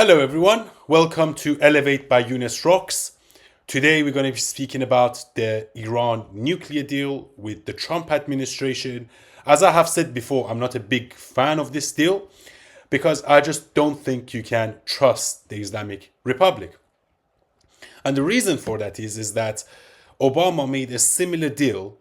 Hello everyone, welcome to Elevate by Yunus Rocks. Today we're going to be speaking about the Iran nuclear deal with the Trump administration. As I have said before, I'm not a big fan of this deal because I just don't think you can trust the Islamic Republic. And the reason for that is that Obama made a similar deal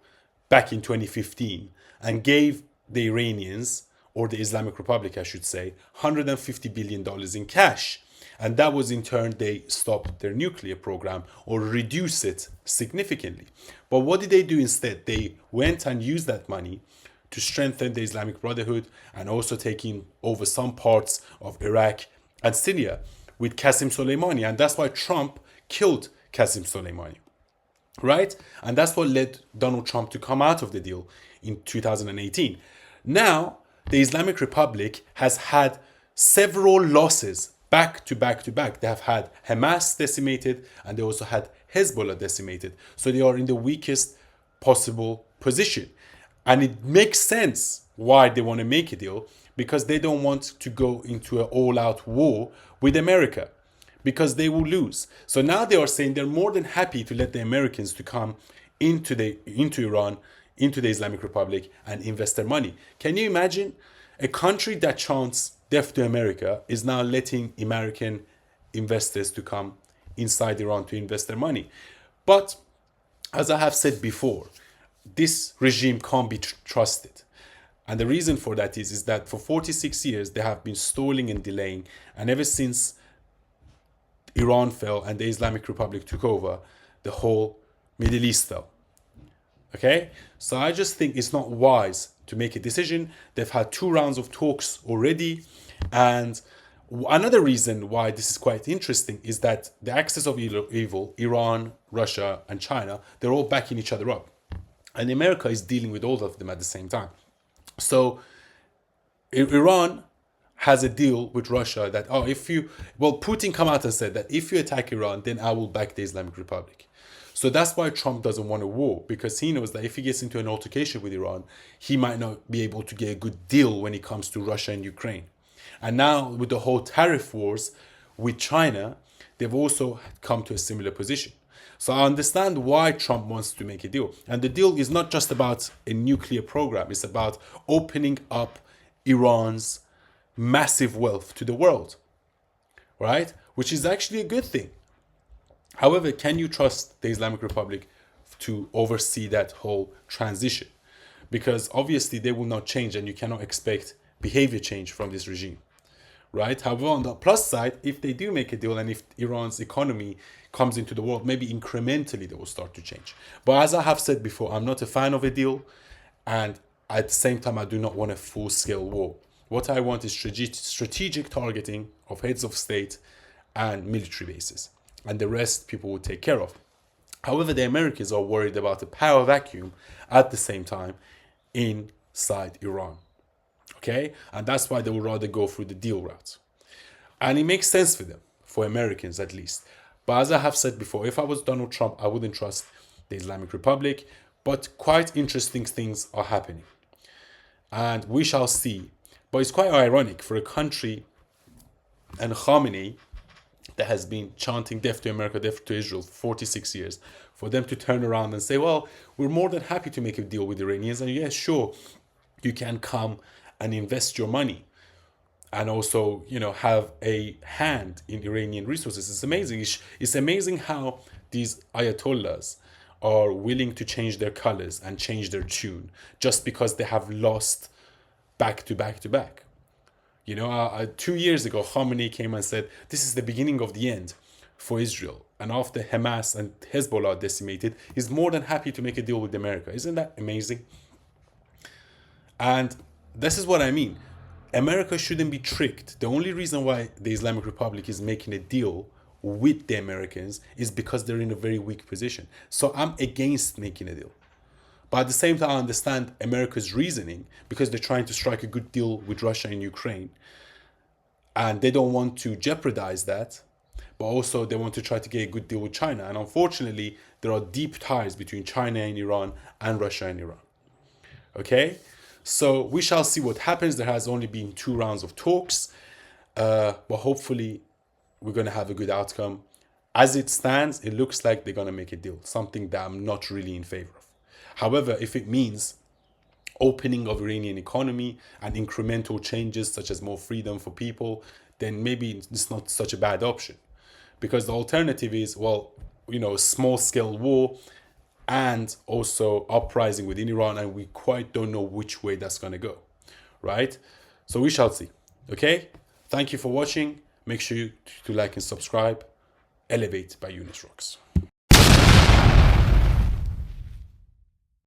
back in 2015 and gave the Iranians, or the Islamic Republic, I should say, $150 billion in cash. And that was in turn, they stopped their nuclear program or reduce it significantly. But what did they do instead? They went and used that money to strengthen the Islamic Brotherhood and also taking over some parts of Iraq and Syria with Qasem Soleimani. And that's why Trump killed Qasem Soleimani, right? And that's what led Donald Trump to come out of the deal in 2018. Now, the Islamic Republic has had several losses back to back to back. They have had Hamas decimated and they also had Hezbollah decimated. So they are in the weakest possible position. And it makes sense why they want to make a deal, because they don't want to go into an all-out war with America, because they will lose. So now they are saying they're more than happy to let the Americans to come into Iran, into the Islamic Republic, and invest their money. Can you imagine? A country that chants death to America is now letting American investors to come inside Iran to invest their money. But as I have said before, this regime can't be trusted. And the reason for that is that for 46 years they have been stalling and delaying. And ever since Iran fell and the Islamic Republic took over, the whole Middle East fell. Okay? So I just think it's not wise to make a decision. They've had 2 rounds of talks already. And another reason why this is quite interesting is that the axis of evil, Iran, Russia, and China, they're all backing each other up. And America is dealing with all of them at the same time. So Iran has a deal with Russia that, Putin come out and said that if you attack Iran, then I will back the Islamic Republic. So that's why Trump doesn't want a war, because he knows that if he gets into an altercation with Iran, he might not be able to get a good deal when it comes to Russia and Ukraine. And now with the whole tariff wars with China, they've also come to a similar position. So I understand why Trump wants to make a deal. And the deal is not just about a nuclear program. It's about opening up Iran's massive wealth to the world, right? Which is actually a good thing. However, can you trust the Islamic Republic to oversee that whole transition? Because obviously they will not change and you cannot expect behavior change from this regime, right? However, on the plus side, if they do make a deal and if Iran's economy comes into the world, maybe incrementally they will start to change. But as I have said before, I'm not a fan of a deal, and at the same time, I do not want a full-scale war. What I want is strategic targeting of heads of state and military bases, and the rest people will take care of. However, the Americans are worried about a power vacuum at the same time inside Iran. Okay? And that's why they would rather go through the deal route. And it makes sense for them, for Americans at least. But as I have said before, if I was Donald Trump, I wouldn't trust the Islamic Republic. But quite interesting things are happening. And we shall see. But it's quite ironic for a country and Khamenei that has been chanting death to America, death to Israel for 46 years, for them to turn around and say, well, we're more than happy to make a deal with the Iranians. And yes, sure, you can come and invest your money and also, have a hand in Iranian resources. It's amazing. It's amazing how these ayatollahs are willing to change their colors and change their tune just because they have lost back to back to back. 2 years ago, Khamenei came and said, this is the beginning of the end for Israel. And after Hamas and Hezbollah are decimated, he's more than happy to make a deal with America. Isn't that amazing? And this is what I mean. America shouldn't be tricked. The only reason why the Islamic Republic is making a deal with the Americans is because they're in a very weak position. So I'm against making a deal. But at the same time, I understand America's reasoning, because they're trying to strike a good deal with Russia and Ukraine. And they don't want to jeopardize that. But also they want to try to get a good deal with China. And unfortunately, there are deep ties between China and Iran and Russia and Iran. Okay? So we shall see what happens. There has only been 2 rounds of talks. But hopefully we're going to have a good outcome. As it stands, it looks like they're going to make a deal, something that I'm not really in favor of. However, if it means opening of Iranian economy and incremental changes such as more freedom for people, then maybe it's not such a bad option. Because the alternative is, well, small scale war and also uprising within Iran, and we quite don't know which way that's going to go, right? So we shall see. Okay, thank you for watching. Make sure to like and subscribe. Elevate by Yunus Rocks.